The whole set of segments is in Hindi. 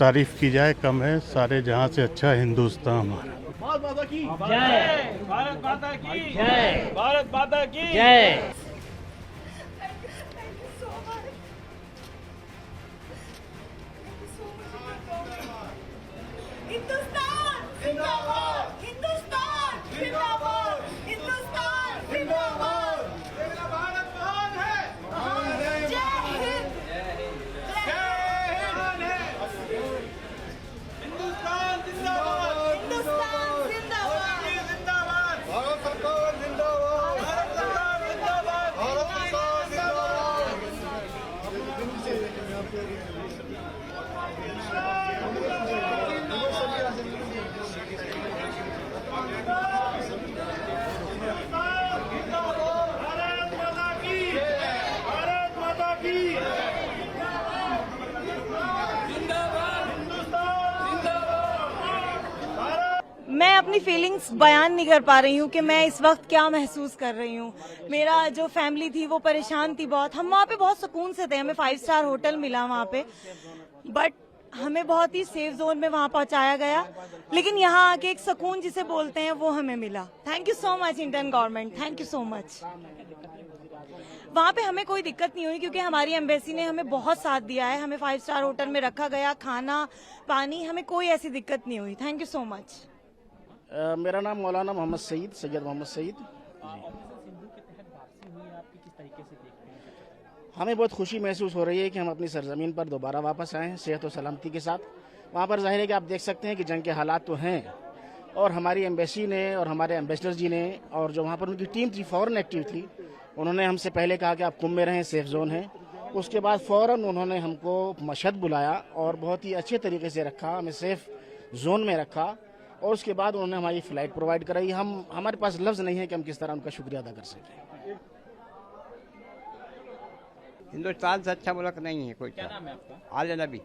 तारीफ़ की जाए कम है। सारे जहाँ से अच्छा हिंदुस्तान हमारा। भारत माता की जय। भारत माता की जय। भारत माता की जय। हिंदुस्तान जिंदाबाद, हिंदुस्तान जिंदाबाद, हिंदुस्तान जिंदाबाद। मेरा भारत महान है, महान है, जय हिंद, जय हिंद है। हिंदुस्तान जिंदाबाद, हिंदुस्तान जिंदाबाद, मोदी जिंदाबाद, भारत सरकार जिंदाबाद, भारत सरकार जिंदाबाद, भारत सरकार जिंदाबाद। भारत माता की भारत माता की जिंदाबाद, हिंदुस्तान जिंदाबाद। मैं अपनी फीलिंग्स बयान नहीं कर पा रही हूँ कि मैं इस वक्त क्या महसूस कर रही हूँ। मेरा जो फैमिली थी वो परेशान थी बहुत। हम वहाँ पे बहुत सुकून से थे, हमें 5 स्टार होटल मिला वहाँ पे, बट हमें बहुत ही सेफ जोन में वहाँ पहुँचाया गया। लेकिन यहाँ आके एक सुकून जिसे बोलते हैं वो हमें मिला। Thank you so much Indian government, thank you so much. वहाँ पे हमें कोई दिक्कत नहीं हुई क्योंकि हमारी एम्बेसी ने हमें बहुत साथ दिया है। हमें 5 स्टार होटल में रखा गया, खाना पानी, हमें कोई ऐसी दिक्कत नहीं हुई। Thank you so much. मेरा नाम मौलाना मोहम्मद सईद, सैयद मोहम्मद सईद। हमें बहुत खुशी महसूस हो रही है कि हम अपनी सरजमीन पर दोबारा वापस आए हैं सेहत और सलामती के साथ। वहाँ पर जाहिर है कि आप देख सकते हैं कि जंग के हालात तो हैं, और हमारी एम्बेसी ने और हमारे एम्बेसडर जी ने और जो वहाँ पर उनकी टीम थी फौरन एक्टिव थी। उन्होंने हमसे पहले कहा कि आप कुंभ में रहें, सेफ जोन है। उसके बाद फौरन उन्होंने हमको मशहद बुलाया और बहुत ही अच्छे तरीके से रखा, हमें सेफ जोन में रखा, और उसके बाद उन्होंने हमारी फ़्लाइट प्रोवाइड कराई। हमारे पास लफ्ज़ नहीं है कि हम किस तरह उनका शुक्रिया अदा कर सकें। हिंदुस्तान से अच्छा मुल्क नहीं है कोई। क्या नाम है आपका? आल नबी।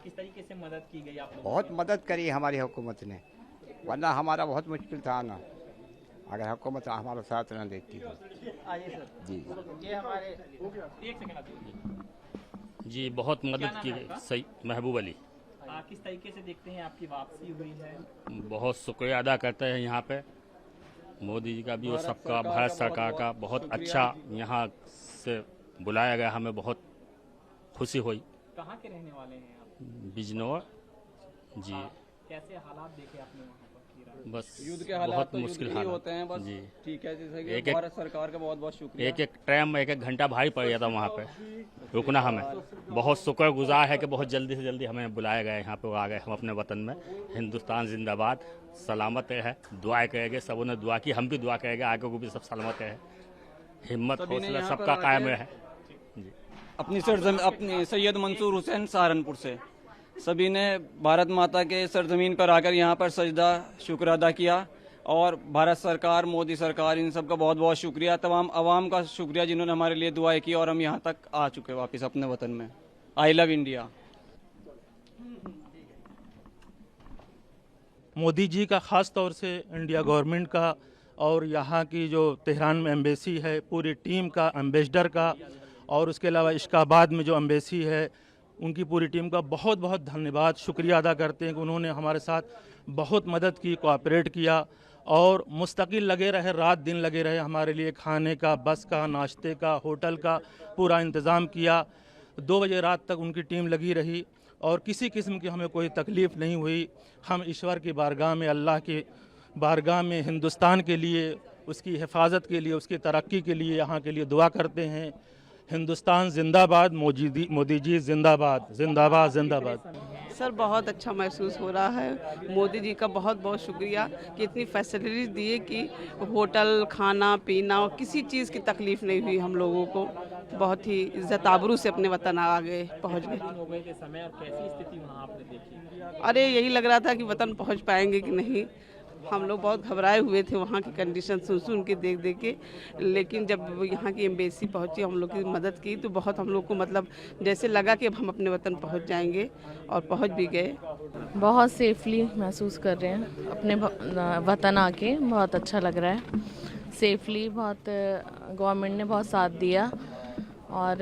किस तरीके से मदद की गई आप लोगों बहुत मदद करी हमारी हुकूमत ने, वरना हमारा बहुत मुश्किल था ना, अगर हुकूमत हमारा साथ न देती तो। जी ये हमारे एक सेकंड आप जी बहुत मदद की गई। सही महबूब अली। किस तरीके से देखते हैं आपकी वापसी हुई है? बहुत शुक्रिया अदा करते हैं यहाँ पे मोदी जी का भी और सबका, भारत सरकार का बहुत अच्छा यहाँ से बुलाया गया। हमें बहुत खुशी हुई। कहाँ के रहने वाले हैं आप? बिजनौर जी। कैसे हालात देखे आपने वहाँ पर? बस युद्ध के हालात बहुत तो मुश्किल युद्ध ही हालात होते हैं बस। जी ठीक है, जैसे कि भारत सरकार का बहुत बहुत शुक्रिया। एक ट्रेन में 1 घंटा भारी पड़ गया था वहाँ पे रुकना। हमें बहुत शुक्रगुजार है कि बहुत जल्दी से जल्दी हमें बुलाया गया यहाँ पे। आ गए हम अपने वतन में। हिंदुस्तान जिंदाबाद, सलामत है। दुआ करेंगे, सबों ने दुआ की, हम भी दुआ करेंगे आगे को भी सब सलामत है। हिम्मत हौसला सबका कायम है। अपनी सैयद मंसूर हुसैन सहारनपुर से सभी ने भारत माता के सरजमीन पर आकर यहाँ पर सजदा शुक्र अदा किया, और भारत सरकार, मोदी सरकार, इन सब का बहुत बहुत शुक्रिया। तमाम आवाम का शुक्रिया जिन्होंने हमारे लिए दुआएं की, और हम यहाँ तक आ चुके वापस अपने वतन में। I love India. Modi ji का ख़ास तौर से इंडिया गवर्नमेंट का और यहाँ की जो तेहरान में एम्बेसी है पूरी टीम का, एम्बेसडर का, और उसके अलावा इश्काबाद में जो एम्बेसी है उनकी पूरी टीम का बहुत बहुत धन्यवाद, शुक्रिया अदा करते हैं कि उन्होंने हमारे साथ बहुत मदद की, कोऑपरेट किया और मुस्तकिल लगे रहे, रात दिन लगे रहे। हमारे लिए खाने का, बस का, नाश्ते का, होटल का पूरा इंतज़ाम किया। 2 बजे रात तक उनकी टीम लगी रही और किसी किस्म की हमें कोई तकलीफ़ नहीं हुई। हम ईश्वर की बारगाह में, अल्लाह की बारगाह में हिंदुस्तान के लिए, उसकी हिफाजत के लिए, उसकी तरक्की के लिए, यहाँ के लिए दुआ करते हैं। हिंदुस्तान जिंदाबाद, मोदी जी जिंदाबाद, जिंदाबाद जिंदाबाद। सर बहुत अच्छा महसूस हो रहा है। मोदी जी का बहुत बहुत शुक्रिया कि इतनी फैसिलिटीज़ दिए कि होटल, खाना पीना, किसी चीज़ की तकलीफ़ नहीं हुई हम लोगों को। बहुत ही इज्जत आबरू से अपने वतन आ गए, पहुँच गए। हो गए के समय और कैसी स्थिति वहाँ आपने देखी? अरे यही लग रहा था कि वतन पहुँच पाएंगे कि नहीं। हम लोग बहुत घबराए हुए थे वहाँ की कंडीशन सुन के, देख के, लेकिन जब यहाँ की एम्बेसी पहुँची, हम लोग की मदद की, तो बहुत हम लोग को मतलब जैसे लगा कि अब हम अपने वतन पहुँच जाएंगे, और पहुँच भी गए। बहुत सेफली महसूस कर रहे हैं अपने वतन आके, बहुत अच्छा लग रहा है। सेफली बहुत गवर्नमेंट ने बहुत साथ दिया और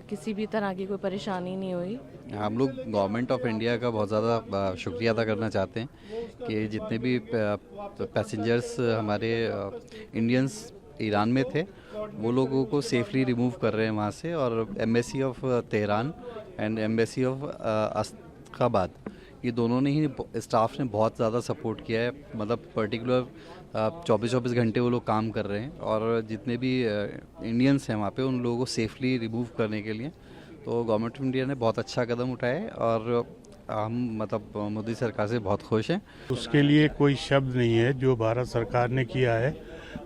किसी भी तरह की कोई परेशानी नहीं हुई। हम लोग गवर्नमेंट ऑफ इंडिया का बहुत ज़्यादा शुक्रिया अदा करना चाहते हैं कि जितने भी पैसेंजर्स हमारे इंडियंस ईरान में थे वो लोगों को सेफली रिमूव कर रहे हैं वहाँ से, और embassy of Tehran and embassy of Ashgabat, ये दोनों ने ही स्टाफ ने बहुत ज़्यादा सपोर्ट किया है। मतलब पर्टिकुलर 24-24 घंटे वो लोग काम कर रहे हैं, और जितने भी इंडियंस हैं वहाँ पे उन लोगों को सेफली रिमूव करने के लिए तो गवर्नमेंट ऑफ इंडिया ने बहुत अच्छा कदम उठाया है, और हम मतलब मोदी सरकार से बहुत खुश हैं। उसके लिए कोई शब्द नहीं है जो भारत सरकार ने किया है।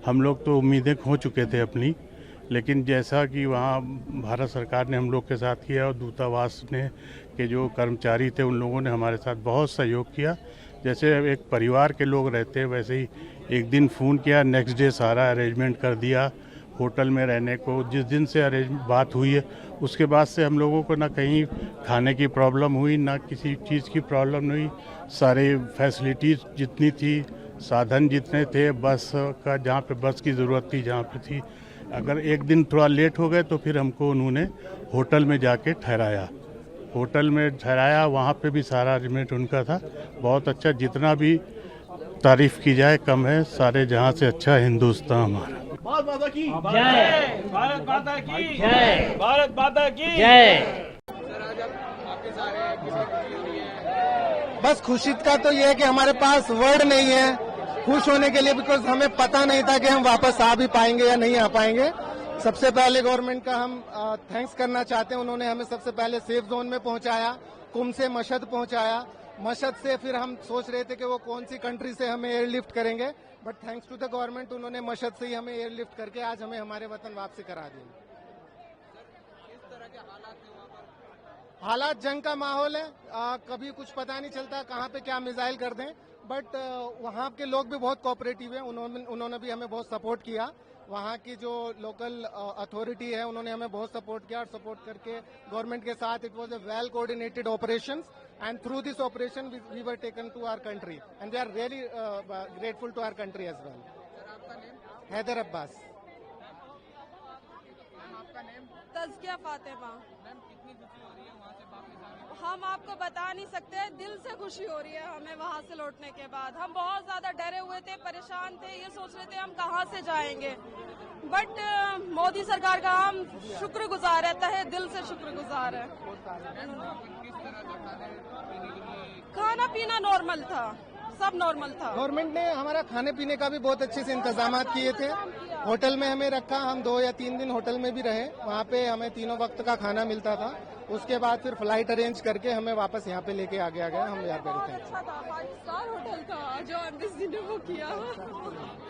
हम लोग तो उम्मीदें खो चुके थे अपनी, लेकिन जैसा कि वहाँ भारत सरकार ने हम लोग के साथ किया और दूतावास ने के जो कर्मचारी थे उन लोगों ने हमारे साथ बहुत सहयोग किया। जैसे एक परिवार के लोग रहते हैं वैसे ही एक दिन फ़ोन किया, नेक्स्ट डे सारा अरेंजमेंट कर दिया होटल में रहने को। जिस दिन से बात हुई है उसके बाद से हम लोगों को ना कहीं खाने की प्रॉब्लम हुई, ना किसी चीज़ की प्रॉब्लम हुई। सारे फैसिलिटीज़ जितनी थी, साधन जितने थे, बस का जहाँ पे बस की ज़रूरत थी जहाँ पे थी, अगर एक दिन थोड़ा लेट हो गए तो फिर हमको उन्होंने होटल में जाके ठहराया। होटल में ठहराया, वहाँ पे भी सारा अरेंजमेंट उनका था। बहुत अच्छा, जितना भी तारीफ़ की जाए कम है। सारे जहाँ से अच्छा हिंदुस्तान हमारा। भारत माता की जय, भारत माता की जय, भारत माता की जय। बस खुशी का तो ये है कि हमारे पास वर्ड नहीं है खुश होने के लिए, बिकॉज हमें पता नहीं था कि हम वापस आ भी पाएंगे या नहीं आ पाएंगे। सबसे पहले गवर्नमेंट का हम थैंक्स करना चाहते हैं। उन्होंने हमें सबसे पहले सेफ जोन में पहुंचाया, कुम से मशहद पहुंचाया। मशहद से फिर हम सोच रहे थे कि वो कौन सी कंट्री से हमें एयरलिफ्ट करेंगे, but thanks to the government उन्होंने मशहद से ही हमें एयरलिफ्ट करके आज हमें हमारे वतन वापसी करा दी। हालात जंग का माहौल है, कभी कुछ पता नहीं चलता कहाँ पे क्या मिसाइल कर दें, बट वहाँ के लोग भी बहुत कोऑपरेटिव हैं। उन्होंने भी हमें बहुत सपोर्ट किया। वहाँ की जो लोकल अथॉरिटी है उन्होंने हमें बहुत सपोर्ट किया, और सपोर्ट करके गवर्नमेंट के साथ it was a well coordinated operation, and through this operation we were taken to our country and we are really grateful to our country as well. Haider Abbas. Tazkiya Fatima. हम आपको बता नहीं सकते, दिल से खुशी हो रही है हमें वहाँ से लौटने के बाद। हम बहुत ज्यादा डरे हुए थे, परेशान थे, ये सोच रहे थे हम कहाँ से जाएंगे, बट मोदी सरकार का हम शुक्रगुजार है, तहे दिल से शुक्रगुजार है। खाना पीना नॉर्मल था, सब नॉर्मल था। गवर्नमेंट ने हमारा खाने पीने का भी बहुत अच्छे से इंतजाम किए थे। होटल में हमें रखा, हम 2 या 3 दिन होटल में भी रहे। वहाँ पे हमें तीनों वक्त का खाना मिलता था। उसके बाद फिर फ्लाइट अरेंज करके हमें वापस यहाँ पे लेके आ गया। हम यार वेरी थैंक्स। 5 स्टार होटल था जो एम्बेसी ने वो किया।